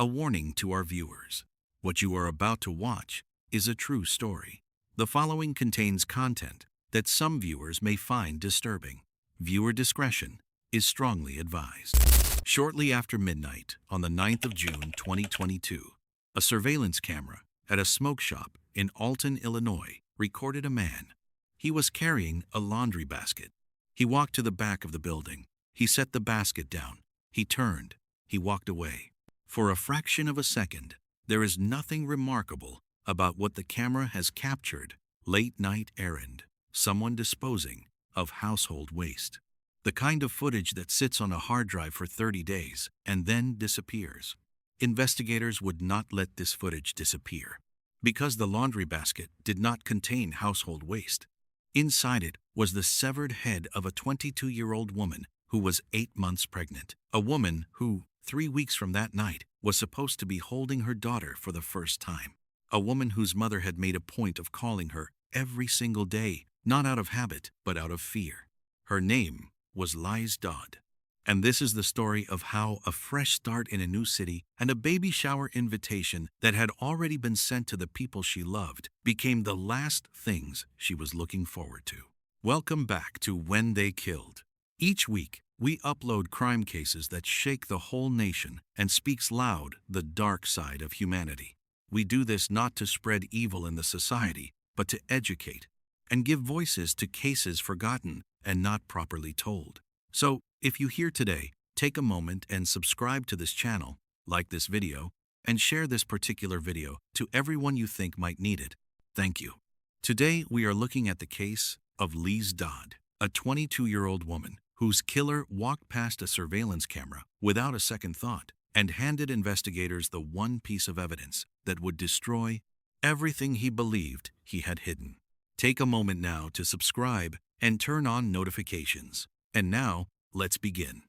A warning to our viewers. What you are about to watch is a true story. The following contains content that some viewers may find disturbing. Viewer discretion is strongly advised. Shortly after midnight on the 9th of June 2022, a surveillance camera at a smoke shop in Alton, Illinois, recorded a man. He was carrying a laundry basket. He walked to the back of the building. He set the basket down. He turned. He walked away. For a fraction of a second, there is nothing remarkable about what the camera has captured. Late-night errand. Someone disposing of household waste. The kind of footage that sits on a hard drive for 30 days and then disappears. Investigators would not let this footage disappear because the laundry basket did not contain household waste. Inside it was the severed head of a 22-year-old woman who was 8 months pregnant. A woman who, 3 weeks from that night, was supposed to be holding her daughter for the first time. A woman whose mother had made a point of calling her every single day, not out of habit, but out of fear. Her name was Liese Dodd. And this is the story of how a fresh start in a new city and a baby shower invitation that had already been sent to the people she loved became the last things she was looking forward to. Welcome back to When They Killed. Each week, we upload crime cases that shake the whole nation and speaks loud the dark side of humanity. We do this not to spread evil in the society, but to educate and give voices to cases forgotten and not properly told. So, if you hear today, take a moment and subscribe to this channel, like this video, and share this particular video to everyone you think might need it. Thank you. Today, we are looking at the case of Liese Dodd, a 22-year-old woman whose killer walked past a surveillance camera without a second thought and handed investigators the one piece of evidence that would destroy everything he believed he had hidden. Take a moment now to subscribe and turn on notifications. And now, let's begin.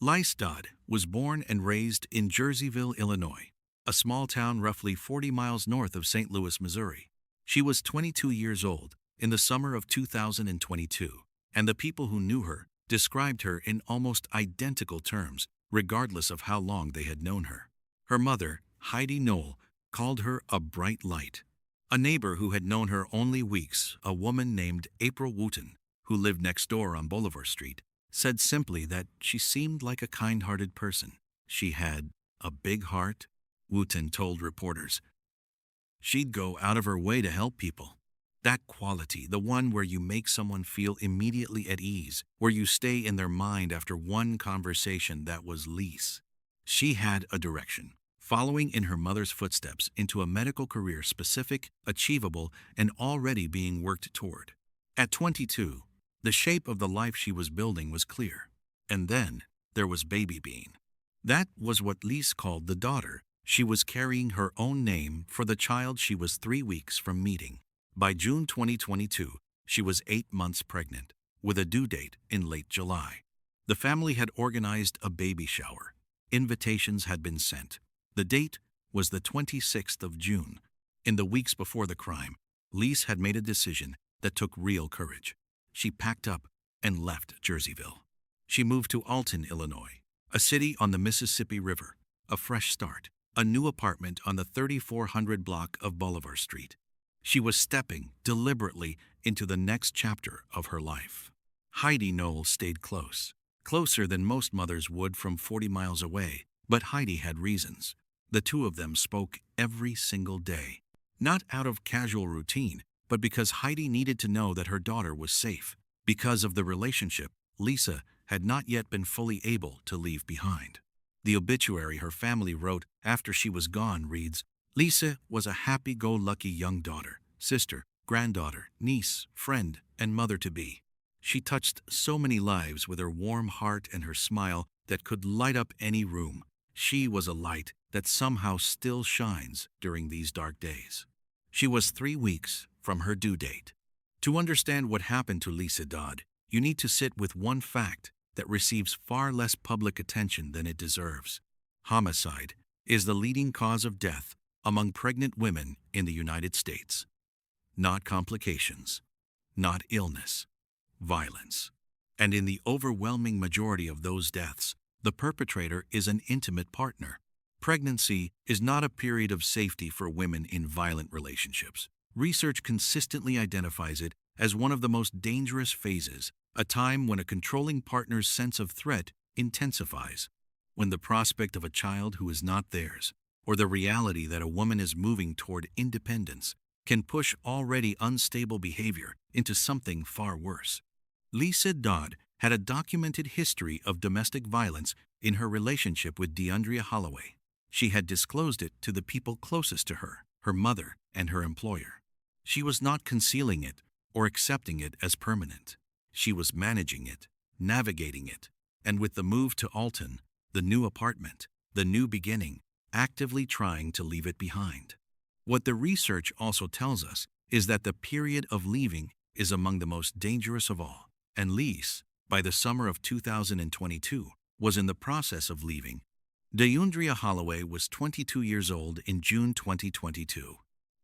Liese Dodd was born and raised in Jerseyville, Illinois, a small town roughly 40 miles north of St. Louis, Missouri. She was 22 years old in the summer of 2022, and the people who knew her described her in almost identical terms, regardless of how long they had known her. Her mother, Heidi Knoll, called her a bright light. A neighbor who had known her only weeks, a woman named April Wooten, who lived next door on Bolivar Street, said simply that she seemed like a kind-hearted person. She had a big heart, Wooten told reporters. She'd go out of her way to help people. That quality, the one where you make someone feel immediately at ease, where you stay in their mind after one conversation, that was Liese. She had a direction, following in her mother's footsteps into a medical career specific, achievable, and already being worked toward. At 22, the shape of the life she was building was clear. And then there was Baby Bean. That was what Liese called the daughter. She was carrying her own name for the child she was 3 weeks from meeting. By June 2022, she was 8 months pregnant, with a due date in late July. The family had organized a baby shower. Invitations had been sent. The date was the 26th of June. In the weeks before the crime, Liese had made a decision that took real courage. She packed up and left Jerseyville. She moved to Alton, Illinois, a city on the Mississippi River, a fresh start, a new apartment on the 3400 block of Bolivar Street. She was stepping deliberately into the next chapter of her life. Heidi Knoll stayed close, closer than most mothers would from 40 miles away, but Heidi had reasons. The two of them spoke every single day, not out of casual routine, but because Heidi needed to know that her daughter was safe. Because of the relationship Liese had not yet been fully able to leave behind. The obituary her family wrote after she was gone reads, "Liese was a happy-go-lucky young daughter, sister, granddaughter, niece, friend, and mother-to-be. She touched so many lives with her warm heart and her smile that could light up any room. She was a light that somehow still shines during these dark days." She was 3 weeks from her due date. To understand what happened to Liese Dodd, you need to sit with one fact that receives far less public attention than it deserves. Homicide is the leading cause of death among pregnant women in the United States. Not complications, not illness, violence. And in the overwhelming majority of those deaths, the perpetrator is an intimate partner. Pregnancy is not a period of safety for women in violent relationships. Research consistently identifies it as one of the most dangerous phases, a time when a controlling partner's sense of threat intensifies, when the prospect of a child who is not theirs, or the reality that a woman is moving toward independence, can push already unstable behavior into something far worse. Liese Dodd had a documented history of domestic violence in her relationship with Deundrea Holloway. She had disclosed it to the people closest to her, her mother and her employer. She was not concealing it or accepting it as permanent. She was managing it, navigating it, and with the move to Alton, the new apartment, the new beginning, actively trying to leave it behind. What the research also tells us is that the period of leaving is among the most dangerous of all, and Liese, by the summer of 2022, was in the process of leaving. Deundrea Holloway was 22 years old in June 2022.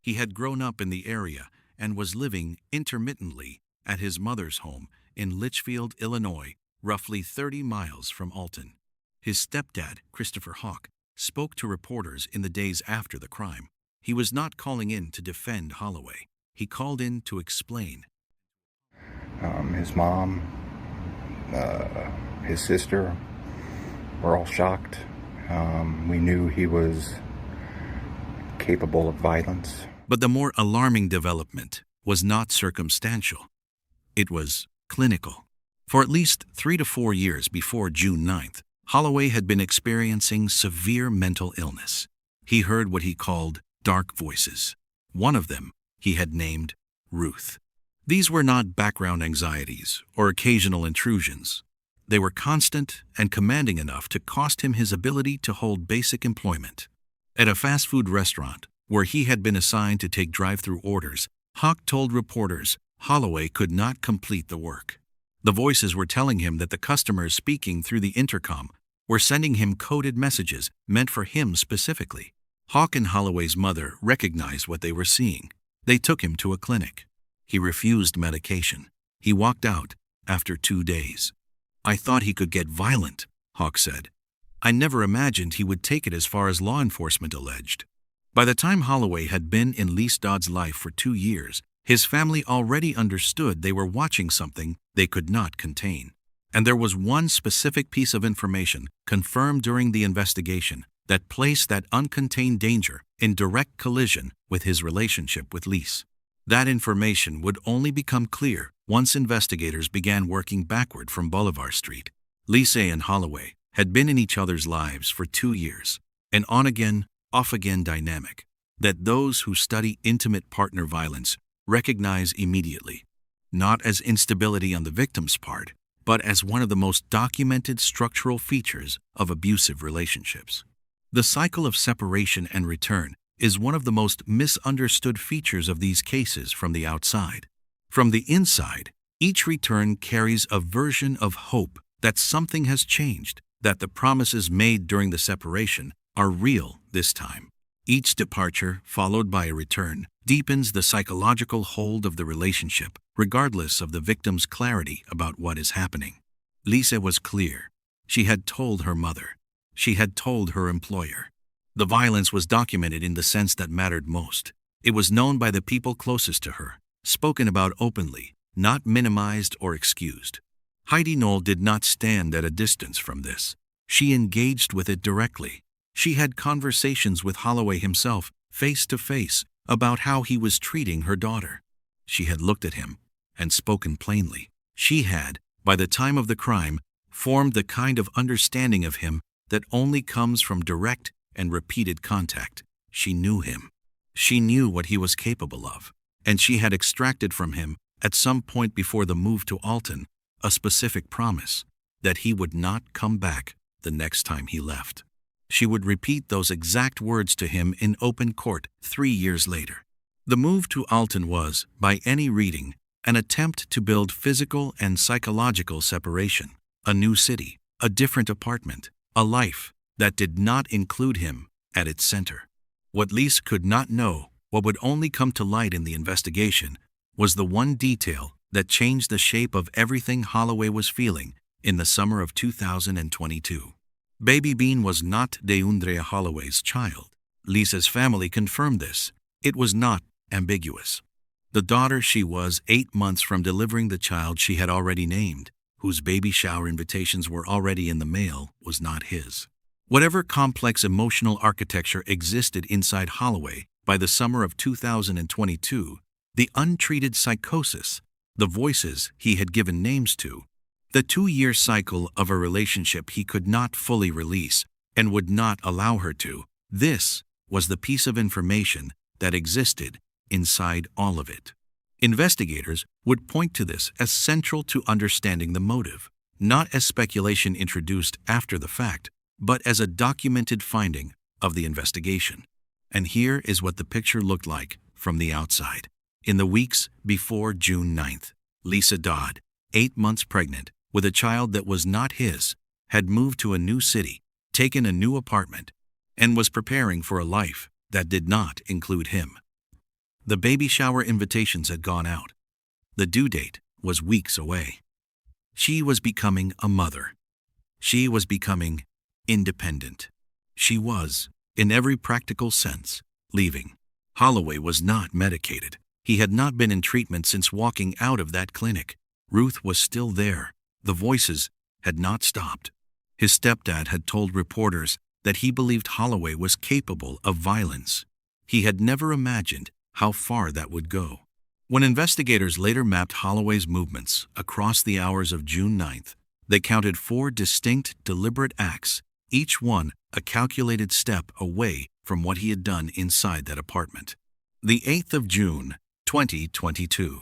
He had grown up in the area and was living intermittently at his mother's home in Litchfield, Illinois, roughly 30 miles from Alton. His stepdad, Christopher Hawk, spoke to reporters in the days after the crime. He was not calling in to defend Holloway. He called in to explain. His mom, his sister were all shocked. We knew he was capable of violence. But the more alarming development was not circumstantial. It was clinical. For at least 3 to 4 years before June 9th, Holloway had been experiencing severe mental illness. He heard what he called dark voices. One of them he had named Ruth. These were not background anxieties or occasional intrusions. They were constant and commanding enough to cost him his ability to hold basic employment. At a fast food restaurant, where he had been assigned to take drive-through orders, Hawk told reporters Holloway could not complete the work. The voices were telling him that the customers speaking through the intercom were sending him coded messages meant for him specifically. Hawk and Holloway's mother recognized what they were seeing. They took him to a clinic. He refused medication. He walked out after 2 days. "I thought he could get violent," Hawk said. "I never imagined he would take it as far as law enforcement alleged." By the time Holloway had been in Liese Dodd's life for 2 years, his family already understood they were watching something they could not contain. And there was one specific piece of information confirmed during the investigation that placed that uncontained danger in direct collision with his relationship with Liese. That information would only become clear once investigators began working backward from Boulevard Street. Liese and Holloway had been in each other's lives for 2 years, an on-again, off-again dynamic that those who study intimate partner violence recognize immediately, not as instability on the victim's part, but as one of the most documented structural features of abusive relationships. The cycle of separation and return is one of the most misunderstood features of these cases from the outside. From the inside, each return carries a version of hope that something has changed, that the promises made during the separation are real this time. Each departure, followed by a return, deepens the psychological hold of the relationship, regardless of the victim's clarity about what is happening. Liese was clear. She had told her mother. She had told her employer. The violence was documented in the sense that mattered most. It was known by the people closest to her, spoken about openly, not minimized or excused. Heidi Knoll did not stand at a distance from this. She engaged with it directly. She had conversations with Holloway himself, face to face, about how he was treating her daughter. She had looked at him and spoken plainly. She had, by the time of the crime, formed the kind of understanding of him that only comes from direct and repeated contact. She knew him. She knew what he was capable of, and she had extracted from him, at some point before the move to Alton, a specific promise that he would not come back the next time he left. She would repeat those exact words to him in open court 3 years later. The move to Alton was, by any reading, an attempt to build physical and psychological separation, a new city, a different apartment, a life that did not include him at its center. What Liese could not know, what would only come to light in the investigation, was the one detail that changed the shape of everything Holloway was feeling in the summer of 2022. Baby Bean was not Deundrea Holloway's child. Liese's family confirmed this. It was not ambiguous. The daughter she was 8 months from delivering the child she had already named, whose baby shower invitations were already in the mail, was not his. Whatever complex emotional architecture existed inside Holloway by the summer of 2022, the untreated psychosis, the voices he had given names to, the 2-year cycle of a relationship he could not fully release and would not allow her to, this was the piece of information that existed inside all of it. Investigators would point to this as central to understanding the motive, not as speculation introduced after the fact, but as a documented finding of the investigation. And here is what the picture looked like from the outside. In the weeks before June 9th, Liese Dodd, 8 months pregnant, with a child that was not his, had moved to a new city, taken a new apartment, and was preparing for a life that did not include him. The baby shower invitations had gone out. The due date was weeks away. She was becoming a mother. She was becoming independent. She was, in every practical sense, leaving. Holloway was not medicated. He had not been in treatment since walking out of that clinic. Ruth was still there. The voices had not stopped. His stepdad had told reporters that he believed Holloway was capable of violence. He had never imagined how far that would go. When investigators later mapped Holloway's movements across the hours of June 9th, they counted 4 distinct, deliberate acts, each one a calculated step away from what he had done inside that apartment. The 8th of June, 2022.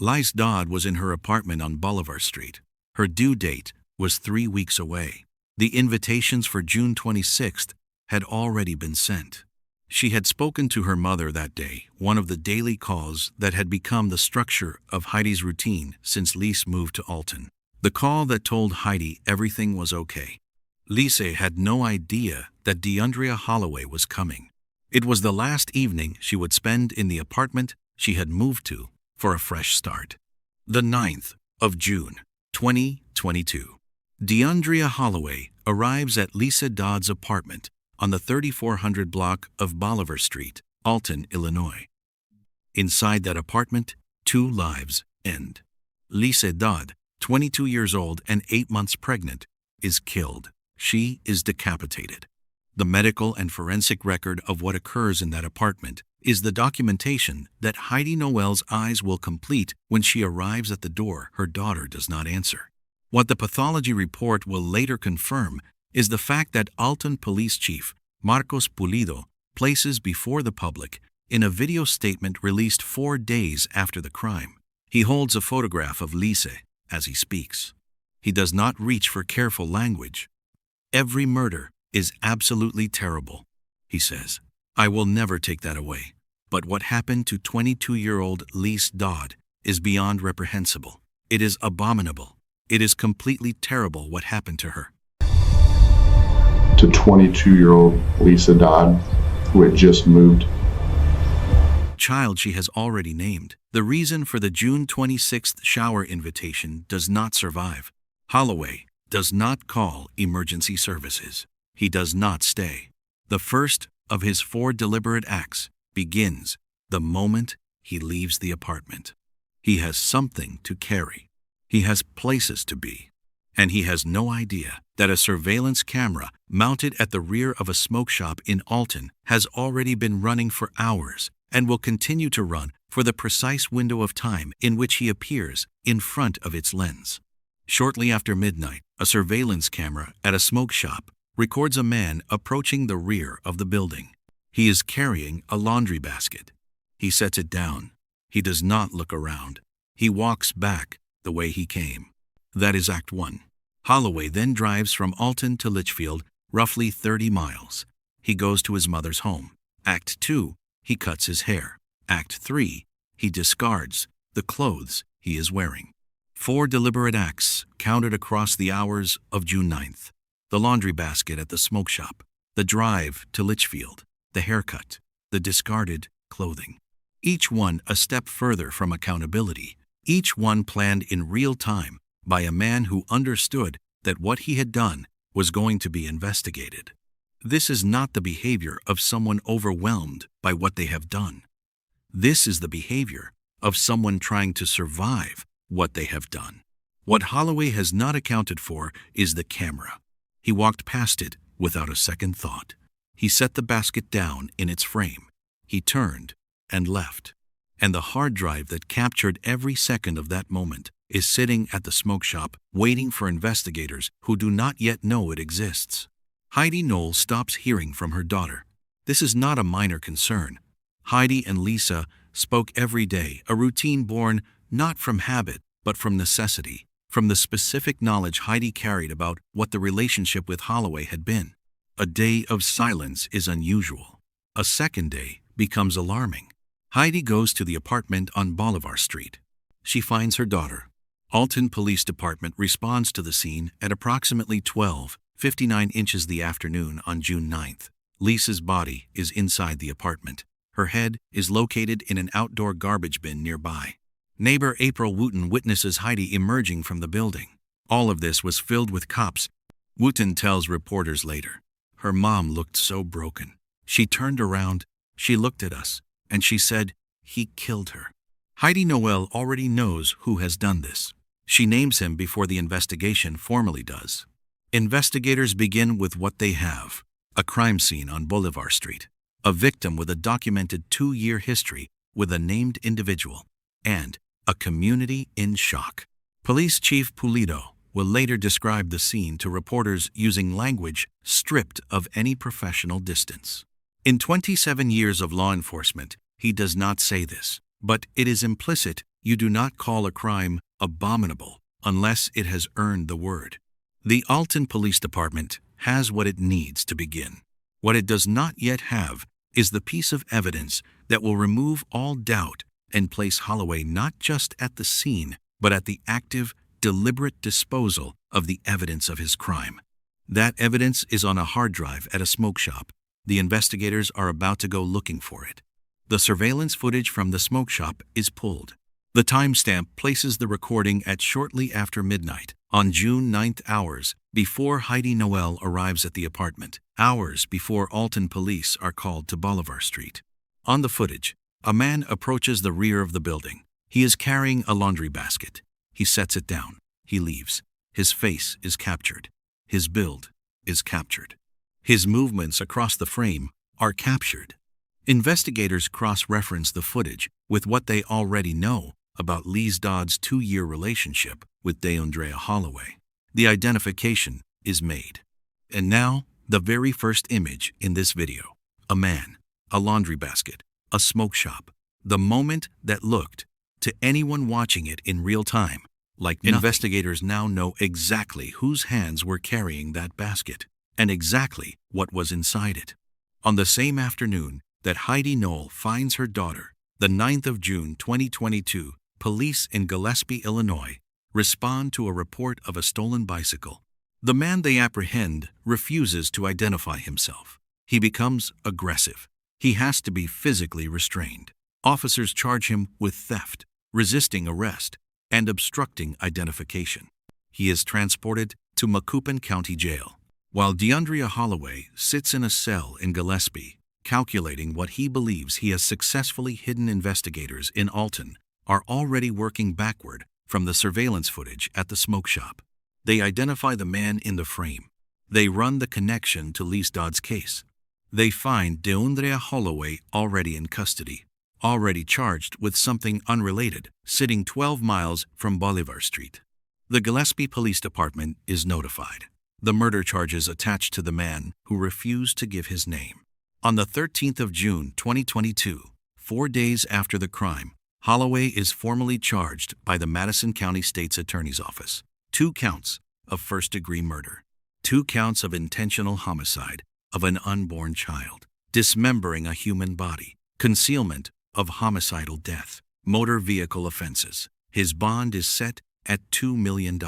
Liese Dodd was in her apartment on Bolivar Street. Her due date was 3 weeks away. The invitations for June 26th had already been sent. She had spoken to her mother that day, one of the daily calls that had become the structure of Heidi's routine since Liese moved to Alton. The call that told Heidi everything was okay. Liese had no idea that Deundrea Holloway was coming. It was the last evening she would spend in the apartment she had moved to for a fresh start. The 9th of June, 2022. Deundrea Holloway arrives at Liese Dodd's apartment on the 3400 block of Bolivar Street, Alton, Illinois. Inside that apartment, 2 lives end. Liese Dodd, 22 years old and 8 months pregnant, is killed. She is decapitated. The medical and forensic record of what occurs in that apartment is the documentation that Heidi Noel's eyes will complete when she arrives at the door her daughter does not answer. What the pathology report will later confirm is the fact that Alton Police Chief Marcos Pulido places before the public in a video statement released 4 days after the crime. He holds a photograph of Liese as he speaks. He does not reach for careful language. "Every murder is absolutely terrible," he says. "I will never take that away. But what happened to 22-year-old Liese Dodd is beyond reprehensible. It is abominable. It is completely terrible what happened to her." To 22-year-old Liese Dodd, who had just moved. Child she has already named. The reason for the June 26th shower invitation does not survive. Holloway does not call emergency services. He does not stay. The first of his 4 deliberate acts begins the moment he leaves the apartment. He has something to carry. He has places to be. And he has no idea that a surveillance camera mounted at the rear of a smoke shop in Alton has already been running for hours and will continue to run for the precise window of time in which he appears in front of its lens. Shortly after midnight, a surveillance camera at a smoke shop records a man approaching the rear of the building. He is carrying a laundry basket. He sets it down. He does not look around. He walks back the way he came. That is Act 1. Holloway then drives from Alton to Litchfield, roughly 30 miles. He goes to his mother's home. Act 2, he cuts his hair. Act 3, he discards the clothes he is wearing. 4 deliberate acts counted across the hours of June 9th. The laundry basket at the smoke shop, the drive to Litchfield, the haircut, the discarded clothing. Each one a step further from accountability. Each one planned in real time by a man who understood that what he had done was going to be investigated. This is not the behavior of someone overwhelmed by what they have done. This is the behavior of someone trying to survive what they have done. What Holloway has not accounted for is the camera. He walked past it without a second thought. He set the basket down in its frame. He turned and left. And the hard drive that captured every second of that moment is sitting at the smoke shop waiting for investigators who do not yet know it exists. Heidi Knoll stops hearing from her daughter. This is not a minor concern. Heidi and Liese spoke every day, a routine born not from habit, but from necessity, from the specific knowledge Heidi carried about what the relationship with Holloway had been. A day of silence is unusual. A second day becomes alarming. Heidi goes to the apartment on Bolivar Street. She finds her daughter. Alton Police Department responds to the scene at approximately 12:59 inches the afternoon on June 9th. Liese's body is inside the apartment. Her head is located in an outdoor garbage bin nearby. Neighbor April Wooten witnesses Heidi emerging from the building. All of this was filled with cops. Wooten tells reporters later, "Her mom looked so broken. She turned around, she looked at us, and she said, 'He killed her.'" Heidi Noel already knows who has done this. She names him before the investigation formally does. Investigators begin with what they have: a crime scene on Bolivar Street, a victim with a documented 2-year history with a named individual, and a community in shock. Police Chief Pulido will later describe the scene to reporters using language stripped of any professional distance. In 27 years of law enforcement, he does not say this, but it is implicit: you do not call a crime abominable unless it has earned the word. The Alton Police Department has what it needs to begin. What it does not yet have is the piece of evidence that will remove all doubt and place Holloway not just at the scene, but at the active, deliberate disposal of the evidence of his crime. That evidence is on a hard drive at a smoke shop. The investigators are about to go looking for it. The surveillance footage from the smoke shop is pulled. The timestamp places the recording at shortly after midnight, on June 9th, hours before Heidi Noel arrives at the apartment, hours before Alton police are called to Bolivar Street. On the footage, a man approaches the rear of the building. He is carrying a laundry basket. He sets it down. He leaves. His face is captured. His build is captured. His movements across the frame are captured. Investigators cross-reference the footage with what they already know about Liese Dodd's 2-year relationship with Deundrea Holloway. The identification is made. And now, the very first image in this video: a man, a laundry basket, a smoke shop. The moment that looked, to anyone watching it in real time, like nothing. Investigators now know exactly whose hands were carrying that basket and exactly what was inside it. On the same afternoon that Heidi Knoll finds her daughter, the 9th of June 2022, police in Gillespie, Illinois, respond to a report of a stolen bicycle. The man they apprehend refuses to identify himself. He becomes aggressive. He has to be physically restrained. Officers charge him with theft, resisting arrest, and obstructing identification. He is transported to Macoupin County Jail, while Deundrea Holloway sits in a cell in Gillespie, calculating what he believes he has successfully hidden. Investigators in Alton are already working backward from the surveillance footage at the smoke shop. They identify the man in the frame. They run the connection to Liese Dodd's case. They find Deundrea Holloway already in custody, already charged with something unrelated, sitting 12 miles from Bolivar Street. The Gillespie Police Department is notified. The murder charges attached to the man who refused to give his name. On the 13th of June 2022, 4 days after the crime, Holloway is formally charged by the Madison County State's Attorney's Office. 2 counts of first-degree murder, 2 counts of intentional homicide of an unborn child, dismembering a human body, concealment of homicidal death, motor vehicle offenses. His bond is set at $2 million.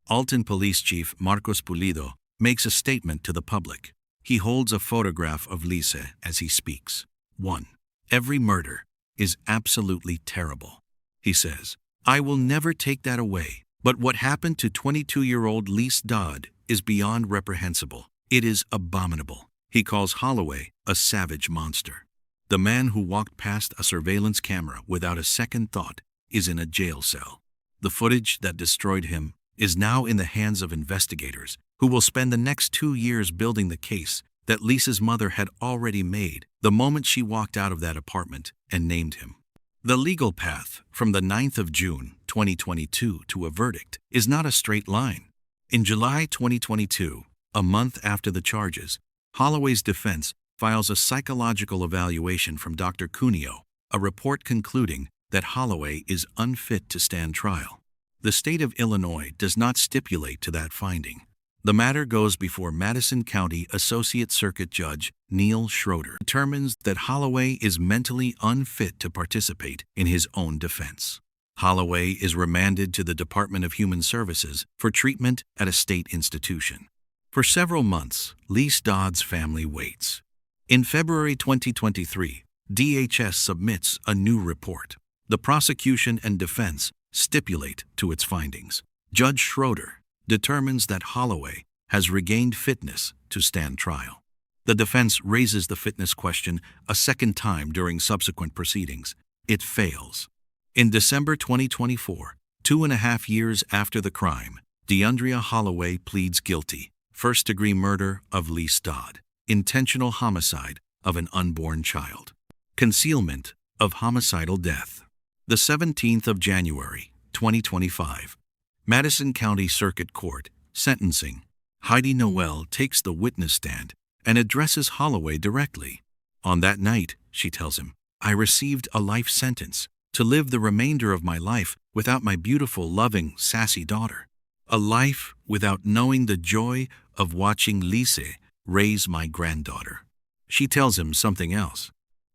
Alton Police Chief Marcos Pulido makes a statement to the public. He holds a photograph of Liese as he speaks. 1. Every murder is absolutely terrible. He says, "I will never take that away. But what happened to 22-year-old Liese Dodd is beyond reprehensible. It is abominable. He calls Holloway a savage monster. The man who walked past a surveillance camera without a second thought is in a jail cell. The footage that destroyed him is now in the hands of investigators who will spend the next 2 years building the case that Liese's mother had already made the moment she walked out of that apartment and named him. The legal path from the 9th of June, 2022 to a verdict is not a straight line. In July 2022, a month after the charges, Holloway's defense files a psychological evaluation from Dr. Cuneo, a report concluding that Holloway is unfit to stand trial. The state of Illinois does not stipulate to that finding. The matter goes before Madison County Associate Circuit Judge Neil Schroeder determines that Holloway is mentally unfit to participate in his own defense. Holloway is remanded to the Department of Human Services for treatment at a state institution. For several months, Liese Dodd's family waits. In February 2023, DHS submits a new report. The prosecution and defense stipulate to its findings. Judge Schroeder determines that Holloway has regained fitness to stand trial. The defense raises the fitness question a second time during subsequent proceedings. It fails. In December 2024, 2.5 years after the crime, Deundrea Holloway pleads guilty. First-degree murder of Liese Dodd. Intentional homicide of an unborn child. Concealment of homicidal death. The 17th of January, 2025. Madison County Circuit Court, sentencing. Heidi Noel takes the witness stand and addresses Holloway directly. On that night, she tells him, "I received a life sentence to live the remainder of my life without my beautiful, loving, sassy daughter. A life without knowing the joy of watching Liese raise my granddaughter." She tells him something else,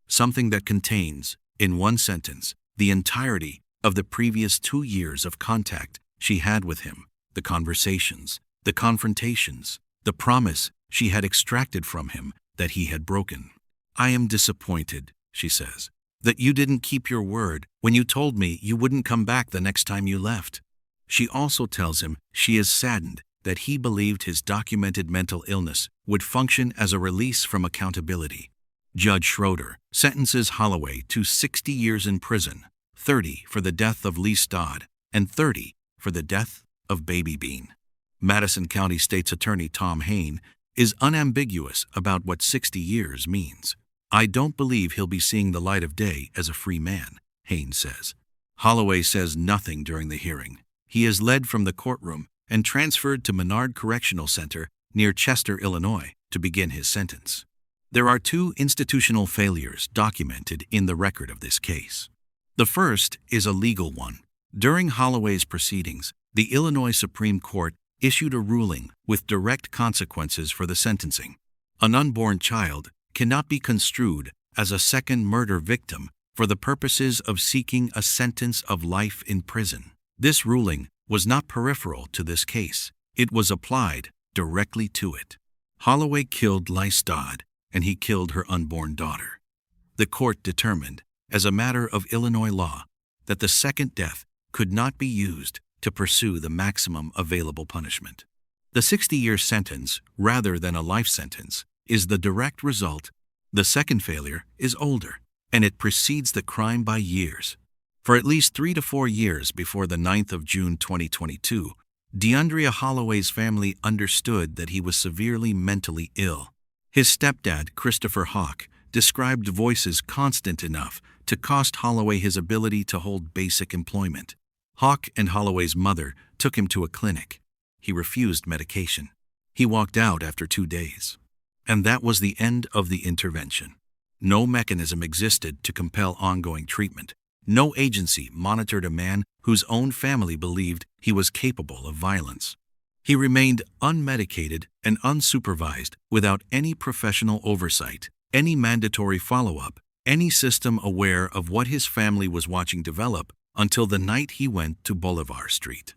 something that contains, in one sentence, the entirety of the previous 2 years of contact she had with him, the conversations, the confrontations, the promise she had extracted from him that he had broken. "I am disappointed," she says, "that you didn't keep your word when you told me you wouldn't come back the next time you left." She also tells him she is saddened that he believed his documented mental illness would function as a release from accountability. Judge Schroeder sentences Holloway to 60 years in prison, 30 for the death of Liese Dodd, and 30 for the death of Baby Bean. Madison County State's Attorney Tom Hain is unambiguous about what 60 years means. "I don't believe he'll be seeing the light of day as a free man," Hain says. Holloway says nothing during the hearing. He is led from the courtroom and transferred to Menard Correctional Center near Chester, Illinois, to begin his sentence. There are 2 institutional failures documented in the record of this case. The first is a legal one. During Holloway's proceedings, the Illinois Supreme Court issued a ruling with direct consequences for the sentencing. An unborn child cannot be construed as a second murder victim for the purposes of seeking a sentence of life in prison. This ruling was not peripheral to this case. It was applied directly to it. Holloway killed Liese Dodd, and he killed her unborn daughter. The court determined, as a matter of Illinois law, that the second death could not be used to pursue the maximum available punishment. The 60-year sentence, rather than a life sentence, is the direct result. The second failure is older, and it precedes the crime by years. For at least 3 to 4 years before the 9th of June 2022, Deundrea Holloway's family understood that he was severely mentally ill. His stepdad, Christopher Hawk, described voices constant enough to cost Holloway his ability to hold basic employment. Hawk and Holloway's mother took him to a clinic. He refused medication. He walked out after 2 days. And that was the end of the intervention. No mechanism existed to compel ongoing treatment. No agency monitored a man whose own family believed he was capable of violence. He remained unmedicated and unsupervised without any professional oversight, any mandatory follow-up, any system aware of what his family was watching develop until the night he went to Bolivar Street.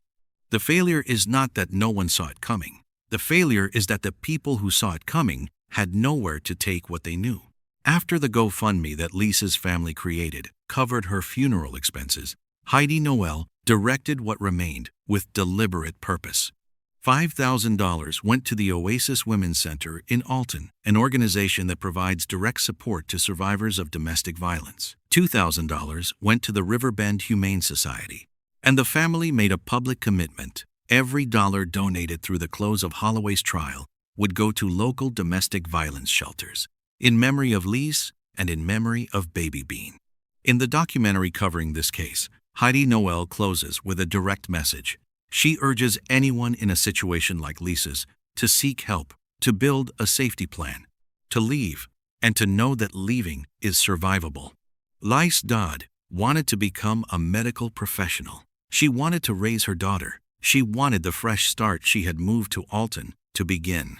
The failure is not that no one saw it coming. The failure is that the people who saw it coming had nowhere to take what they knew. After the GoFundMe that Liese's family created covered her funeral expenses, Heidi Noel directed what remained with deliberate purpose. $5,000 went to the Oasis Women's Center in Alton, an organization that provides direct support to survivors of domestic violence. $2,000 went to the Riverbend Humane Society. And the family made a public commitment. Every dollar donated through the close of Holloway's trial would go to local domestic violence shelters, in memory of Liese and in memory of Baby Bean. In the documentary covering this case, Heidi Noel closes with a direct message. She urges anyone in a situation like Liese's to seek help, to build a safety plan, to leave, and to know that leaving is survivable. Liese Dodd wanted to become a medical professional. She wanted to raise her daughter. She wanted the fresh start she had moved to Alton to begin.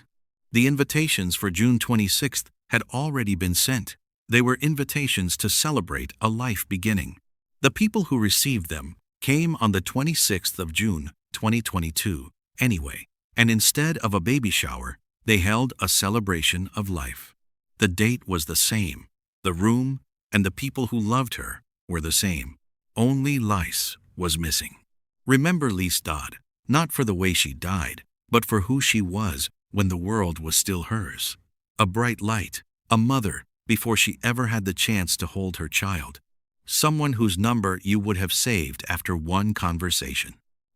The invitations for June 26th had already been sent. They were invitations to celebrate a life beginning. The people who received them came on the 26th of June, 2022, anyway, and instead of a baby shower, they held a celebration of life. The date was the same. The room and the people who loved her were the same. Only Liese was missing. Remember Liese Dodd, not for the way she died, but for who she was when the world was still hers. A bright light, a mother before she ever had the chance to hold her child. Someone whose number you would have saved after one conversation.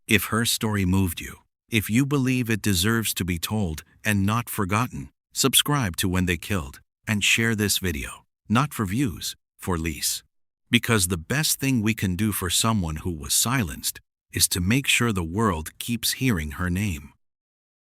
If her story moved you, if you believe it deserves to be told and not forgotten, subscribe to When They Killed and share this video, not for views, for Liese. Because the best thing we can do for someone who was silenced is to make sure the world keeps hearing her name.